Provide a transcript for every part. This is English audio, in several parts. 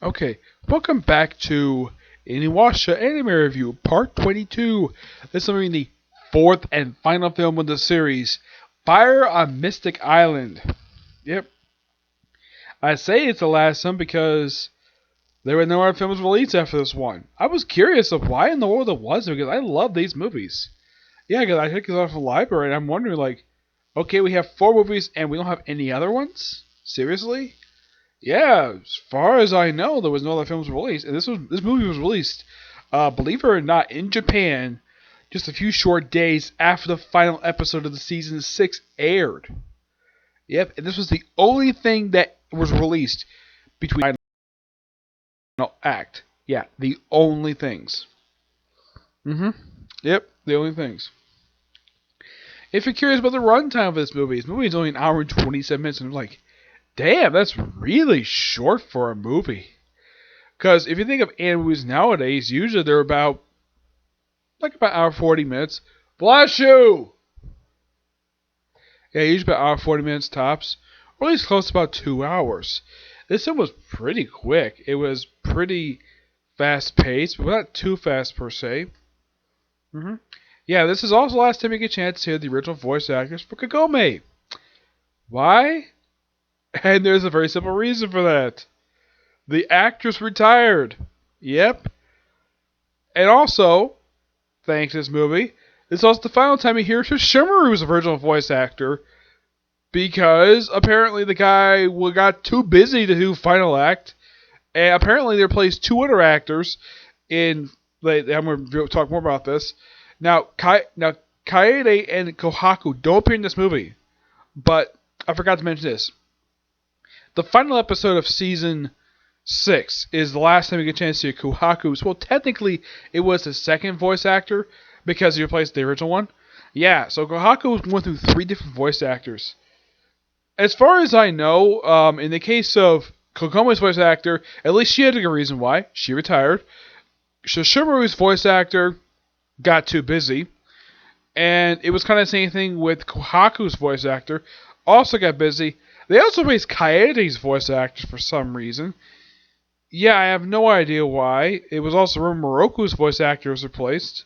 Okay, welcome back to Inuyasha Anime Review, Part 22. This will be the fourth and final film of the series, Fire on Mystic Island. Yep, I say it's the last one because there were no other films released after this one. I was curious of why in the world it was because I love these movies. Yeah, because I took it off the library and I'm wondering okay, we have 4 movies and we don't have any other ones? Seriously? Yeah, as far as I know, there was no other films released, and this movie was released, believe it or not, in Japan, just a few short days after the final episode of the season 6 aired. Yep, and this was the only thing that was released between the final act. Yeah, the only things. Yep, the only things. If you're curious about the runtime of this movie is only an hour and 27 minutes, and I'm like, damn, that's really short for a movie. Because if you think of anime movies nowadays, usually they're about hour 40 minutes. Bless you! Yeah, usually about hour 40 minutes tops. Or at least close to about 2 hours. This one was pretty quick. It was pretty fast paced, but not too fast per se. Yeah, this is also the last time you get a chance to hear the original voice actors for Kagome. Why? And there's a very simple reason for that. The actress retired. Yep. And also, thanks to this movie, this is also the final time you hear Shishimaru's original voice actor, because apparently the guy got too busy to do final act, and apparently they replaced 2 other actors in. I'm going to talk more about this. Now, Kaede and Kohaku don't appear in this movie, but I forgot to mention this. The final episode of season 6 is the last time you get a chance to see Kohaku's. Well, technically, it was the second voice actor because he replaced the original one. Yeah, so Kohaku went through 3 different voice actors. As far as I know, in the case of Kokome's voice actor, at least she had a good reason why. She retired. Shishimaru's voice actor got too busy. And it was kind of the same thing with Kohaku's voice actor. Also got busy. They also replaced Kaede's voice actor for some reason. Yeah, I have no idea why. It was also rumored Moroku's voice actor was replaced.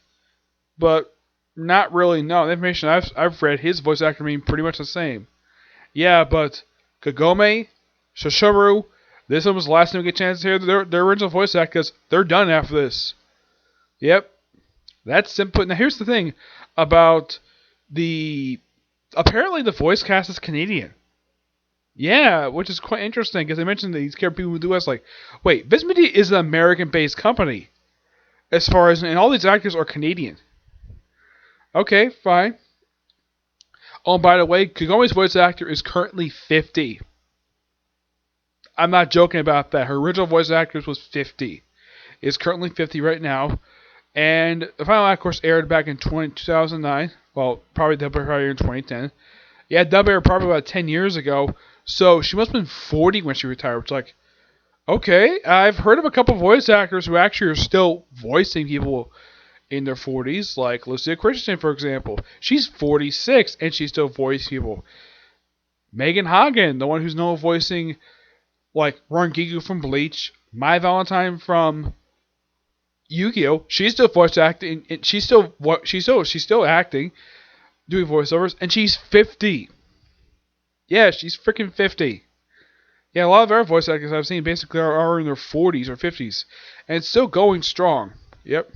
But not really, no. The information I've read, his voice actor being pretty much the same. Yeah, but Kagome, Shishimaru, this one was the last time we get a chance to hear their original voice actor because they're done after this. Yep. That's simple. Now here's the thing about apparently the voice cast is Canadian. Yeah, which is quite interesting because they mentioned these people who do us wait, Viz Media is an American-based company, as far as, and all these actors are Canadian. Okay, fine. Oh, and by the way, Kagome's voice actor is currently 50. I'm not joking about that. Her original voice actress was 50. Is currently 50 right now. And the final act, of course, aired back in 2009. Well, probably in 2010. Yeah, dub aired probably about 10 years ago. So she must have been 40 when she retired. Which, okay, I've heard of a couple voice actors who actually are still voicing people in their 40s, like Lucia Christian, for example. She's 46 and she still voices people. Megan Hagen, the one who's known voicing Rangiku from Bleach, Mai Valentine from Yu-Gi-Oh, she's still voice acting. She's still acting, doing voiceovers, and she's 50. Yeah, she's freaking 50. Yeah, a lot of our voice actors I've seen basically are in their 40s or 50s, and it's still going strong. Yep.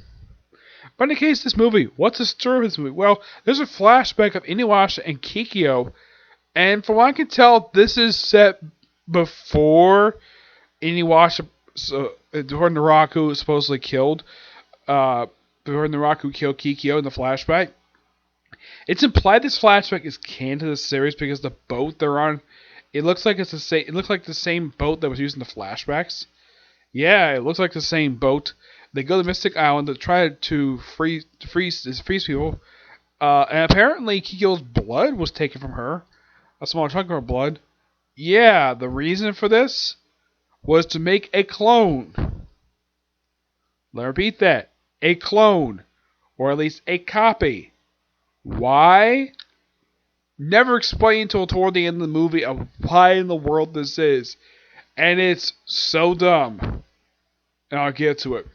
But in the case of this movie, what's the story of this movie? Well, there's a flashback of Inuyasha and Kikyo, and from what I can tell, this is set before Inuyasha, before Naraku was supposedly killed. Before Naraku killed Kikyo in the flashback. It's implied this flashback is canon to the series because the boat they're on, it looks like it's the same. It looks like the same boat that was used in the flashbacks. Yeah, it looks like the same boat. They go to Mystic Island to try to freeze people, and apparently Kikyo's blood was taken from her. A small chunk of her blood. Yeah, the reason for this was to make a clone. Let me repeat that. A clone. Or at least a copy. Why? Never explained until toward the end of the movie of why in the world this is. And it's so dumb. and I'll get to it.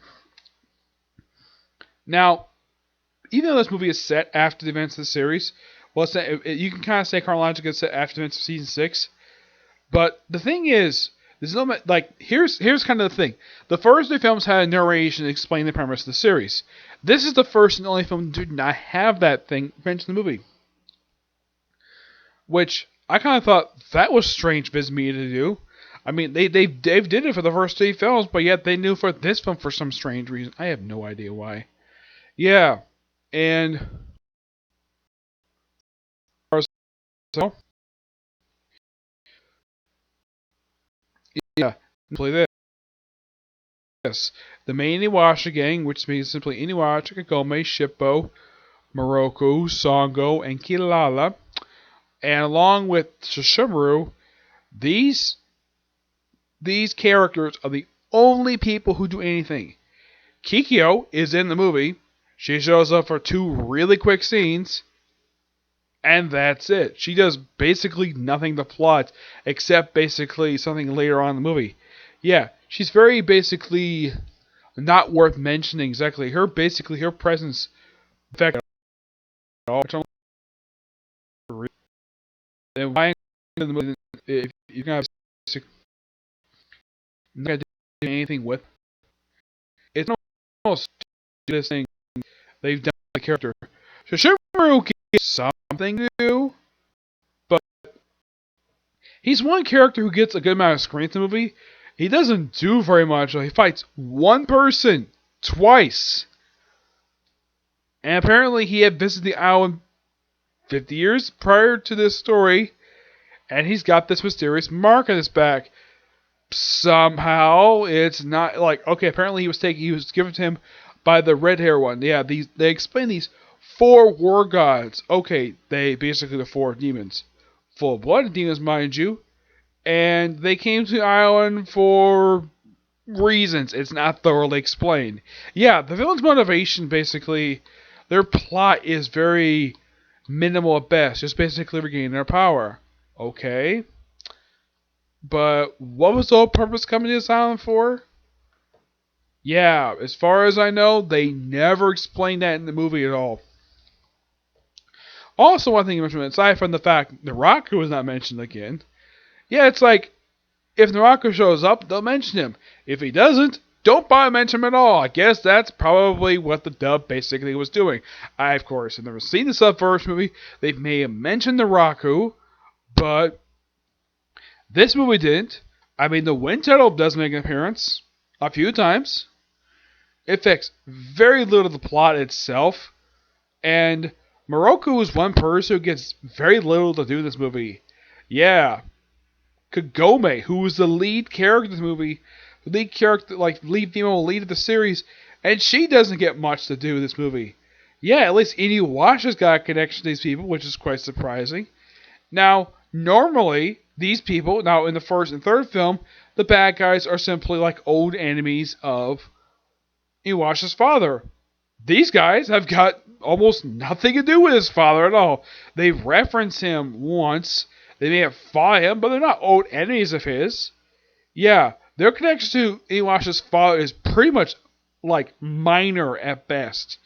Now, even though this movie is set after the events of the series, well, you can kind of say chronologically it's set after the events of season 6. But the thing is, there's no like here's kind of the thing. The first three films had a narration to explain the premise of the series. This is the first and only film that did not have that thing mentioned in the movie, which I kind of thought that was strange Viz Media to do. I mean, they did it for the first three films, but yet they knew for this film for some strange reason. I have no idea why. Yeah, and so yeah, play this. The main Inuyasha gang, which means simply Inuyasha, Kagome, Shippo, Moroku, Songo, and Kilala, and along with Shishimaru, these characters are the only people who do anything. Kikyo is in the movie. She shows up for 2 really quick scenes, and that's it. She does basically nothing to plot, except basically something later on in the movie. Yeah, she's very basically not worth mentioning exactly. Her presence affects all. And why in the movie if you're gonna do anything with it's almost this thing they've done with the character. Shishimaru gets something to do, but he's one character who gets a good amount of screen in the movie. He doesn't do very much. He fights one person twice. And apparently he had visited the island 50 years prior to this story, and he's got this mysterious mark on his back. Somehow, it's not like, okay, apparently he was given to him by the red hair one. Yeah, they explain these 4 war gods. Okay, they basically the 4 demons. Full-blooded demons, mind you. And they came to the island for reasons. It's not thoroughly explained. Yeah, the villain's motivation, basically, their plot is very minimal at best. Just basically regaining their power. Okay. But what was the whole purpose coming to this island for? Yeah, as far as I know, they never explained that in the movie at all. Also, one thing you mentioned, aside from the fact Naraku was not mentioned again, yeah, it's like, if Naraku shows up, they'll mention him. If he doesn't, don't bother mention him at all. I guess that's probably what the dub basically was doing. I, of course, have never seen the sub-first movie. They may have mentioned Naraku, but this movie didn't. I mean, the Wind Turtle does make an appearance a few times. It affects very little of the plot itself. And Moroku is one person who gets very little to do in this movie. Yeah. Kagome, who is the lead character of this movie, lead female lead of the series, and she doesn't get much to do in this movie. Yeah, at least Inuyasha's got a connection to these people, which is quite surprising. Now, normally, these people, now in the first and third film, the bad guys are simply like old enemies of Inuyasha's father. These guys have got almost nothing to do with his father at all. They reference him once. They may have fought him, but they're not old enemies of his. Yeah, their connection to Inuyasha's father is pretty much like minor at best.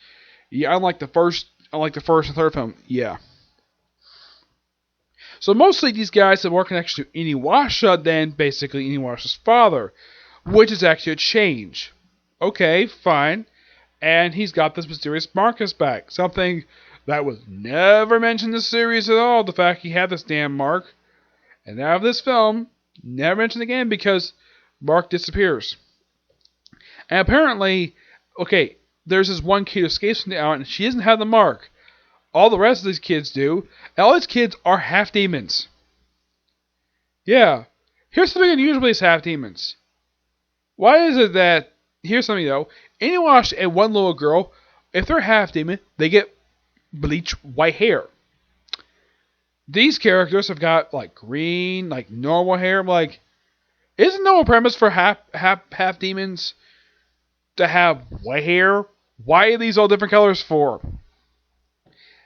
Yeah, unlike the first and third film. Yeah. So mostly these guys have more connection to Inuyasha than basically Inuyasha's father, which is actually a change. Okay, fine. And he's got this mysterious Marcus back. Something that was never mentioned in the series at all. The fact he had this damn mark. And out of this film, never mentioned again because Mark disappears. And apparently, okay, there's this one kid who escapes from the island and she doesn't have the mark. All the rest of these kids do. And all these kids are half demons. Yeah. Here's something unusual with these half demons. Why is it that, here's something though, Inuyasha and one little girl, if they're half demon, they get bleach white hair. These characters have got like green, like normal hair. I'm like, isn't there a premise for half demons to have white hair? Why are these all different colors for?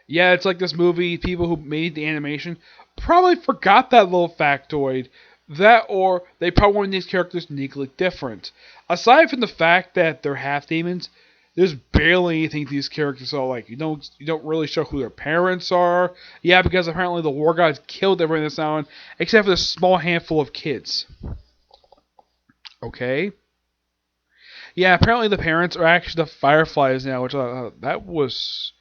Yeah, it's like this movie, people who made the animation probably forgot that little factoid That or they probably want these characters uniquely different. Aside from the fact that they're half demons, there's barely anything these characters are like. You don't really show who their parents are. Yeah, because apparently the war gods killed everyone in this island except for this small handful of kids. Okay. Yeah, apparently the parents are actually the fireflies now, which that was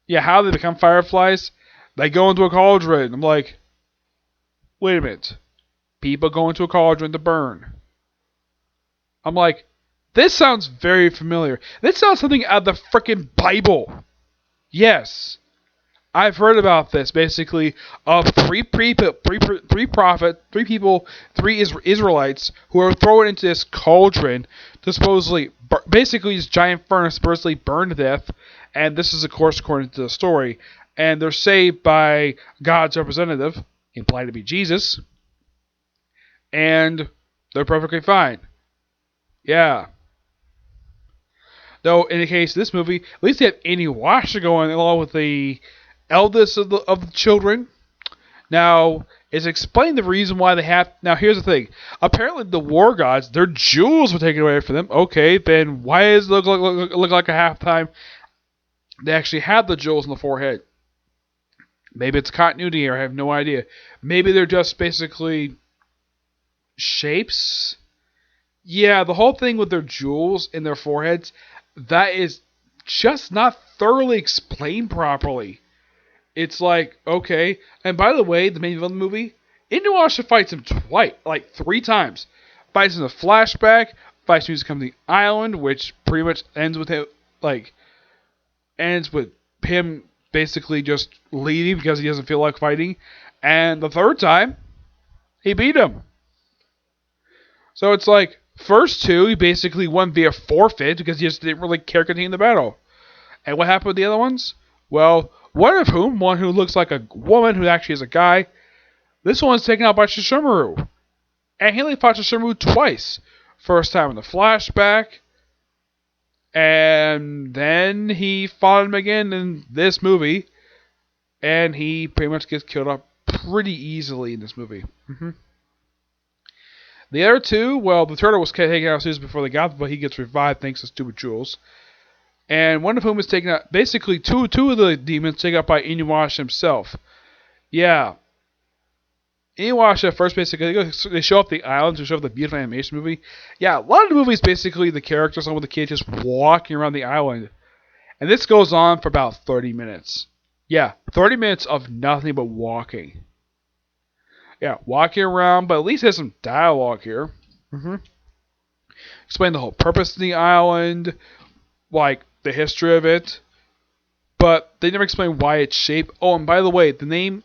yeah. How they become fireflies? They go into a cauldron. I'm like, wait a minute. People go into a cauldron to burn. I'm like, this sounds very familiar. This sounds something out of the frickin' Bible. Yes, I've heard about this. Basically, of three people, Israelites who are thrown into this cauldron to supposedly, basically, this giant furnace supposedly burn to death. And this is, of course, according to the story. And they're saved by God's representative, implied to be Jesus, and they're perfectly fine. Yeah. Though in the case of this movie, at least they have Inuyasha going along with the eldest of the children. Now, it's explained the reason why they have. Now, here's the thing. Apparently, the war gods, their jewels were taken away from them. Okay, then why does it look like a halftime? They actually have the jewels in the forehead. Maybe it's continuity here. I have no idea. Maybe they're just basically shapes. Yeah, the whole thing with their jewels in their foreheads, that is just not thoroughly explained properly. It's like, okay. And by the way, the main villain of the movie, Inuyasha fights him twice, like 3 times. Fights in a flashback, fights when he's come to the island, which pretty much ends with him, ends with him basically just leaving because he doesn't feel like fighting. And the 3rd time, he beat him. So it's like, first 2, he basically won via forfeit because he just didn't really care continue the battle. And what happened with the other ones? Well, one who looks like a woman who actually is a guy. This one's taken out by Shishimaru. And he only fought Shishimaru twice. First time in the flashback. And then he fought him again in this movie. And he pretty much gets killed off pretty easily in this movie. The other 2, well, the turtle was taken out Susan before they got there, but he gets revived thanks to stupid jewels. And one of whom is taken out, basically two of the demons taken out by Inuyasha himself. Yeah. Inuyasha first basically, they show up the island to show up the beautiful animation movie. Yeah, a lot of the movies basically the characters along with the kids just walking around the island. And this goes on for about 30 minutes. Yeah, 30 minutes of nothing but walking. Yeah, walking around, but at least there's some dialogue here. Explain the whole purpose of the island, like the history of it, but they never explain why it's shaped. Oh, and by the way, the name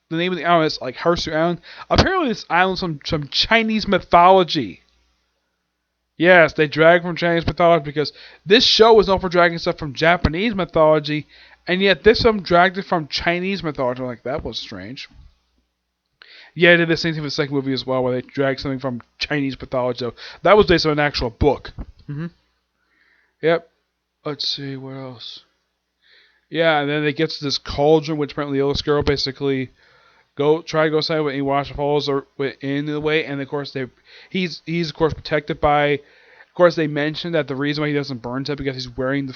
of the island is like Hersu Island. Apparently, this island's from Chinese mythology. Yes, they drag from Chinese mythology because this show was known for dragging stuff from Japanese mythology, and yet this film dragged it from Chinese mythology. I'm like, that was strange. Yeah, they did the same thing for the second movie as well, where they dragged something from Chinese mythology. So that was based on an actual book. Yep. Let's see, what else? Yeah, and then they get to this cauldron, which apparently the oldest girl basically try to go inside when Inuyasha falls in the way, and of course he's of course protected by. Of course, they mentioned that the reason why he doesn't burn to it because he's wearing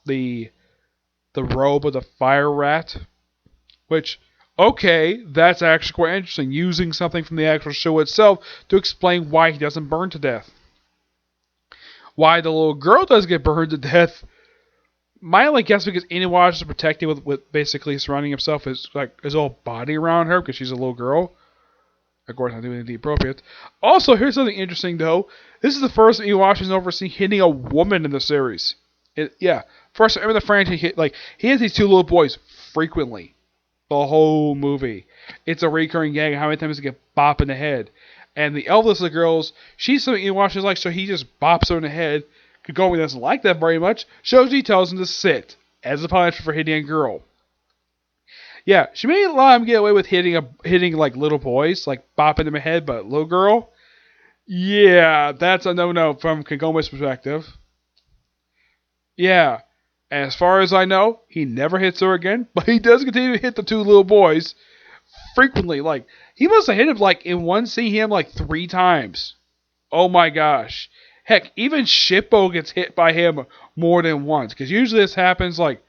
the robe of the fire rat, which. Okay, that's actually quite interesting, using something from the actual show itself to explain why he doesn't burn to death. Why the little girl does get burned to death, my only guess because Inuyasha is protecting with basically surrounding himself his whole body around her because she's a little girl. Of course, not doing anything appropriate. Also, here's something interesting though. This is the first Inuyasha is ever seen hitting a woman in the series. First time in the franchise, he has these 2 little boys frequently. The whole movie. It's a recurring gag. How many times he get bopped in the head? And the eldest of the girls, she's something Inuyasha's like, so he just bops her in the head. Kagome doesn't like that very much. Shoji tells him to sit as a punishment for hitting a girl. Yeah, she may allow him to get away with hitting like little boys, like bopping them in the head, but little girl, yeah, that's a no-no from Kagome's perspective. Yeah. As far as I know, he never hits her again, but he does continue to hit the 2 little boys frequently. Like, he must have hit him, like, in one scene, him, like, 3 times. Oh my gosh. Heck, even Shippo gets hit by him more than once. Because usually this happens, like,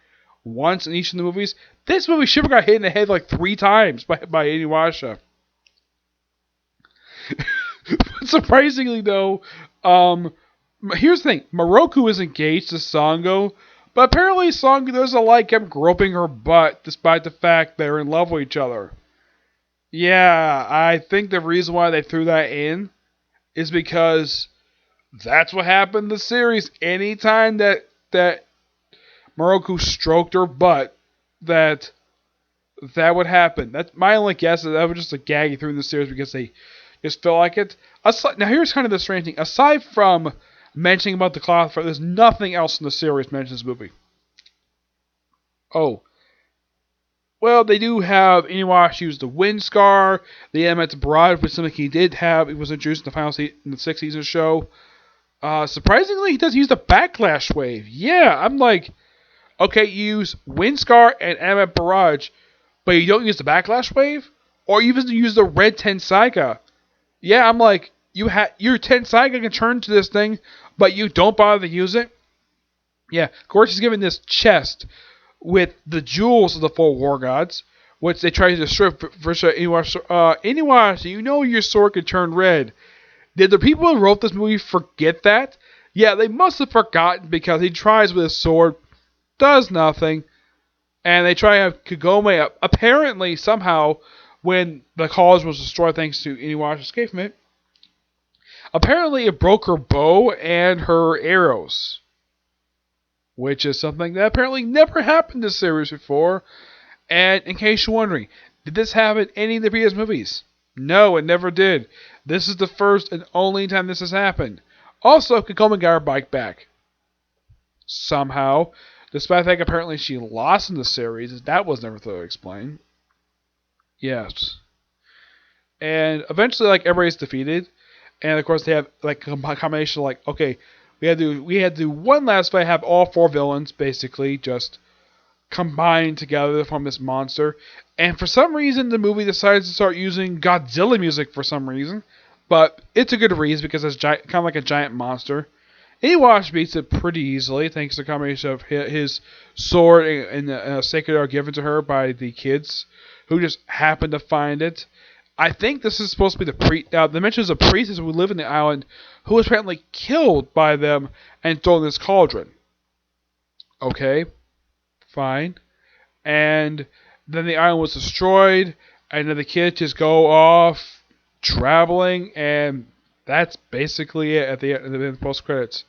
once in each of the movies. This movie, Shippo got hit in the head, like, 3 times by Inuyasha. Surprisingly, though, here's the thing. Moroku is engaged to Sango, but apparently Sango doesn't like him groping her butt, despite the fact they're in love with each other. Yeah, I think the reason why they threw that in is because that's what happened in the series. Anytime that Moroku stroked her butt, that would happen. That's my only guess. Is that was just a gag through the series because they just felt like it. Now here's kind of the strange thing. Aside from mentioning about the cloth, there's nothing else in the series mentions this movie. Oh. Well, they do have Inuyasha use the wind scar. They met the barrage, which something he did have. It was introduced in the in the 6th season show. Surprisingly, he does use the backlash wave. Yeah, I'm like, okay, you use wind scar and Emet barrage, but you don't use the backlash wave, or you even use the red Tensaiga. Yeah, I'm like, your Tensaiga can turn to this thing, but you don't bother to use it. Yeah, of course he's given this chest with the jewels of the 4 war gods, which they try to destroy for Inuyasha. Inuyasha, you know your sword can turn red. Did the people who wrote this movie forget that? Yeah, they must have forgotten because he tries with his sword, does nothing, and they try to have Kagome up. Apparently, somehow, when the college was destroyed thanks to Inuyasha's escape from it, apparently it broke her bow and her arrows. Which is something that apparently never happened in this series before. And in case you're wondering, did this happen in any of the previous movies? No, it never did. This is the first and only time this has happened. Also, Kagome got her bike back. Somehow. Despite the fact apparently she lost in the series. That was never thoroughly explained. Yes. And eventually, like, everybody's defeated. And of course, they have like a combination of like, okay, we had to do one last fight, have all 4 villains basically just combined together to form this monster. And for some reason, the movie decides to start using Godzilla music for some reason, but it's a good reason because it's kind of like a giant monster. Inuyasha beats it pretty easily thanks to the combination of his sword and a sacred art given to her by the kids who just happened to find it. I think this is supposed to be the priest. Now, they mention there's a priestess who live in the island who was apparently killed by them and thrown in this cauldron. Okay, fine. And then the island was destroyed, and then the kids just go off traveling, and that's basically it at the end of the post credits.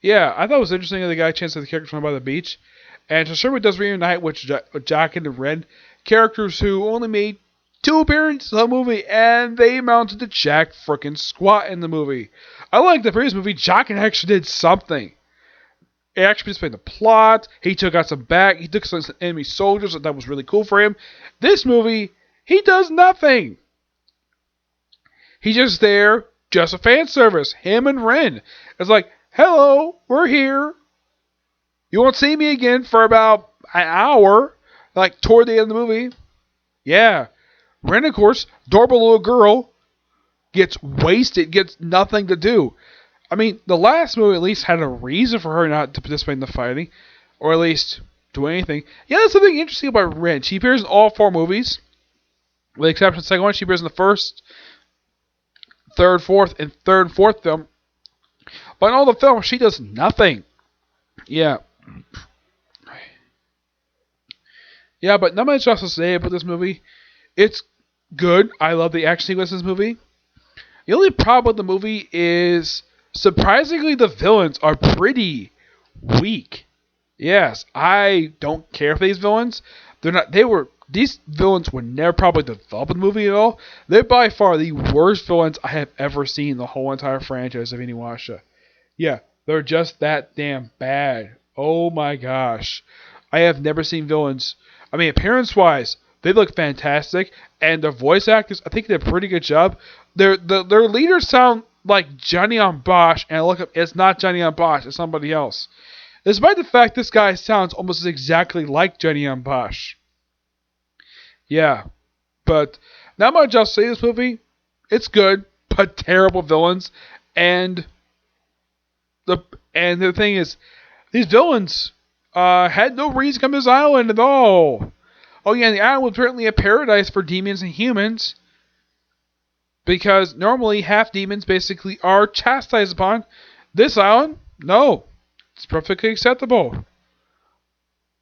Yeah, I thought it was interesting that they got a chance to the characters from by the beach, and Toshiro does reunite with Jack and the Red, characters who only made 2 appearances in the movie, and they amounted to jack frickin' squat in the movie. I like the previous movie, Jock actually did something. He actually participated in the plot, he took out he took some enemy soldiers, that was really cool for him. This movie, he does nothing. He's just there, just a fan service, him and Ren. It's like, hello, we're here. You won't see me again for about an hour, like toward the end of the movie. Yeah. Ren, of course, adorable little girl, gets wasted, gets nothing to do. I mean, the last movie at least had a reason for her not to participate in the fighting, or at least do anything. Yeah, that's something interesting about Ren. She appears in all 4 movies, with the exception of the second one. She appears in the first, third, and fourth film. But in all the films, she does nothing. Yeah. Yeah, but not much else to say about this movie. It's good. I love the action sequence in this movie. The only problem with the movie is, surprisingly, the villains are pretty weak. Yes, I don't care for these villains. These villains were never probably developed in the movie at all. They're by far the worst villains I have ever seen in the whole entire franchise of Inuyasha. Yeah, they're just that damn bad. Oh my gosh. I have never seen villains. I mean, appearance-wise, they look fantastic, and the voice actors, I think they did a pretty good job. Their leaders sound like Johnny on Bosch, and I look up, it's not Johnny on Bosch, it's somebody else. Despite the fact this guy sounds almost exactly like Johnny on Bosch. Yeah. But not much else to say this movie. It's good, but terrible villains. And the the thing is, these villains had no reason to come to this island at all. Oh yeah, the island was apparently a paradise for demons and humans. Because normally half demons basically are chastised upon. This island, no. It's perfectly acceptable.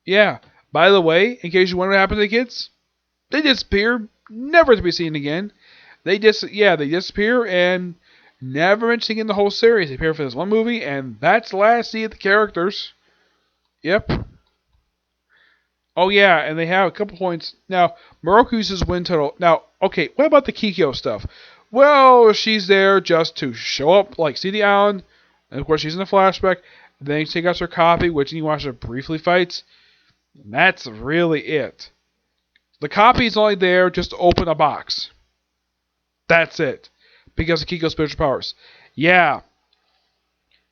Yeah. By the way, in case you wonder what happened to the kids, they disappear, never to be seen again. They disappear and never mentioned in the whole series. They appear for this one movie, and that's the last see of the characters. Yep. Oh yeah, and they have a couple points. Now, Moroku's his win total. Now, okay, what about the Kikyo stuff? Well, she's there just to show up, like, see the island, and of course she's in a flashback. Then she takes her copy, which Inuyasha briefly fights. And that's really it. The copy is only there just to open a box. That's it. Because of Kiko's spiritual powers. Yeah.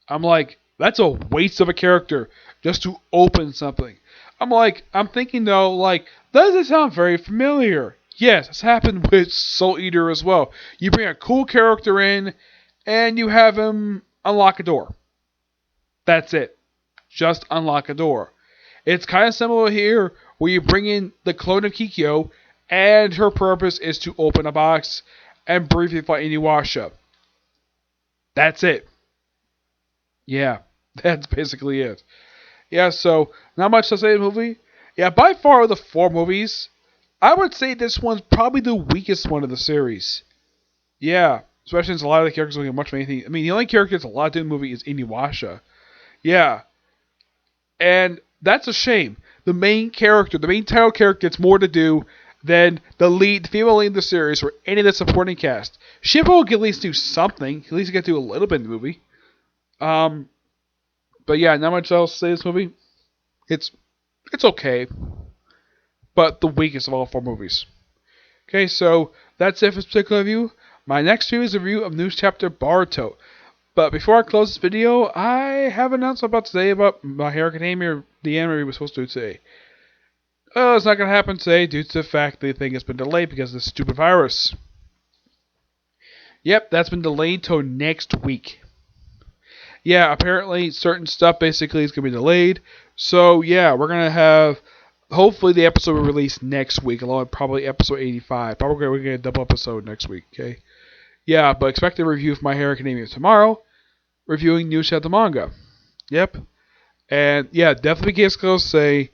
I'm like, that's a waste of a character just to open something. I'm thinking though, like, does it sound very familiar? Yes, it's happened with Soul Eater as well. You bring a cool character in, and you have him unlock a door. That's it. Just unlock a door. It's kind of similar here, where you bring in the clone of Kikyo, and her purpose is to open a box and briefly fight Inuyasha. That's it. Yeah, that's basically it. Yeah, so not much to say in the movie. Yeah, by far of the 4 movies, I would say this one's probably the weakest one of the series. Yeah, especially since a lot of the characters don't get much of anything. I mean, the only character that's a lot to do in the movie is Inuyasha. Yeah, and that's a shame. The main character, the main title character, gets more to do than the female lead in the series, or any of the supporting cast. Shippo will at least do something. At least get to do a little bit in the movie. But yeah, not much else to say this movie. It's okay, but the weakest of all 4 movies. Okay, so that's it for this particular review. My next review is a review of news chapter Baruto. But before I close this video, I have an announcement about today about My Hero Academia, the anime we were supposed to do today. It's not going to happen today due to the fact that the thing has been delayed because of this stupid virus. Yep, that's been delayed till next week. Yeah, apparently certain stuff basically is going to be delayed. So yeah, we're going to have, hopefully the episode will release next week, along with probably episode 85. Probably we're going to get a double episode next week, okay? Yeah, but expect a review of My Hero Academia tomorrow, reviewing News Chapter Manga. Yep. And yeah, definitely case close today.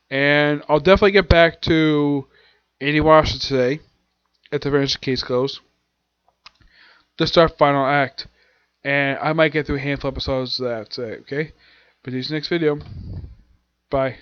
And I'll definitely get back to Inuyasha today, at the finish case close, to start final act. And I might get through a handful of episodes of that today, okay? But see you next video. Bye.